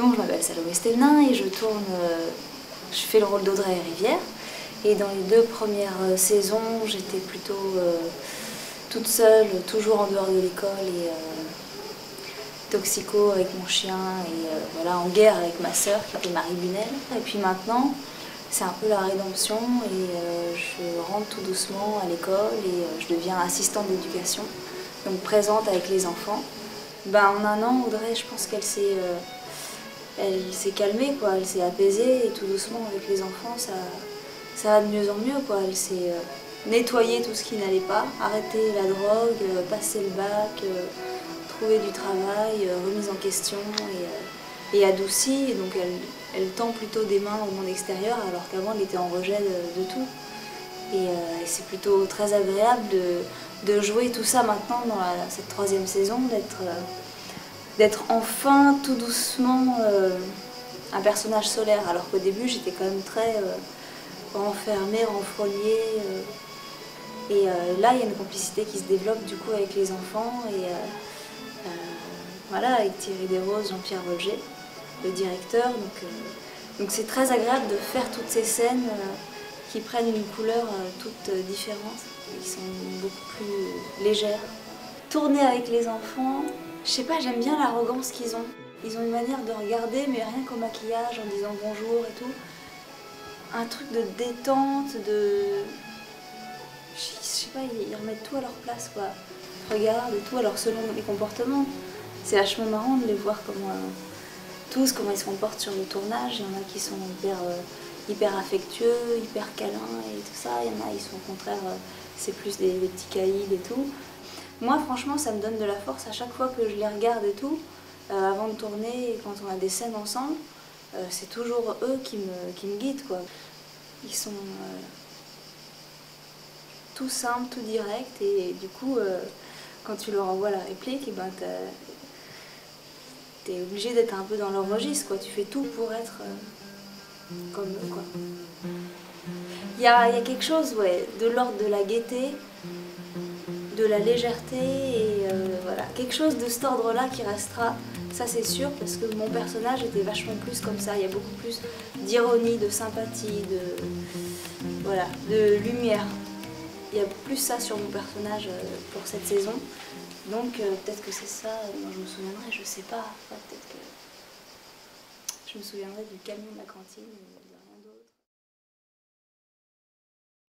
Donc je m'appelle Salomé Stelnin et je fais le rôle d'Audrey Rivière. Et dans les 2 premières saisons, j'étais plutôt toute seule, toujours en dehors de l'école et toxico avec mon chien et voilà, en guerre avec ma sœur qui était Marie Bunel. Et puis maintenant, c'est un peu la rédemption et je rentre tout doucement à l'école et je deviens assistante d'éducation, donc présente avec les enfants. En 1 an, Audrey, je pense qu'elle s'est calmée, quoi. Elle s'est apaisée et tout doucement avec les enfants, ça va de mieux en mieux, quoi. Elle s'est nettoyée tout ce qui n'allait pas, arrêter la drogue, passer le bac, trouver du travail, remise en question et adoucie. Et donc elle tend plutôt des mains au monde extérieur alors qu'avant elle était en rejet de tout. Et c'est plutôt très agréable de jouer tout ça maintenant dans cette 3e saison, d'être enfin tout doucement un personnage solaire, alors qu'au début j'étais quand même très renfermée, renfrognée. Et là il y a une complicité qui se développe du coup avec les enfants et voilà, avec Thierry Desroses, Jean-Pierre Volger, le directeur. Donc c'est très agréable de faire toutes ces scènes qui prennent une couleur toute différente, qui sont beaucoup plus légères. Tourner avec les enfants, je sais pas, j'aime bien l'arrogance qu'ils ont. Ils ont une manière de regarder, mais rien qu'au maquillage, en disant bonjour et tout. Un truc de détente, je sais pas, ils remettent tout à leur place, quoi. Regardent et tout, alors selon les comportements. C'est vachement marrant de les voir comment ils se comportent sur le tournage. Il y en a qui sont hyper affectueux, hyper câlins et tout ça. Il y en a, ils sont au contraire, c'est plus des petits caïds et tout. Moi, franchement, ça me donne de la force à chaque fois que je les regarde et tout. Avant de tourner, et quand on a des scènes ensemble, c'est toujours eux qui me guident, quoi. Ils sont tout simples, tout directs et du coup, quand tu leur envoies la réplique, et t'es obligé d'être un peu dans leur registre, quoi. Tu fais tout pour être comme eux, quoi. Il y a quelque chose, ouais, de l'ordre de la gaieté, de la légèreté et voilà, quelque chose de cet ordre-là qui restera, ça c'est sûr, parce que mon personnage était vachement plus comme ça. Il y a beaucoup plus d'ironie, de sympathie, voilà, de lumière. Il y a plus ça sur mon personnage pour cette saison. Donc peut-être que c'est ça dont je me souviendrai, je sais pas. Peut-être que je me souviendrai du camion de la cantine.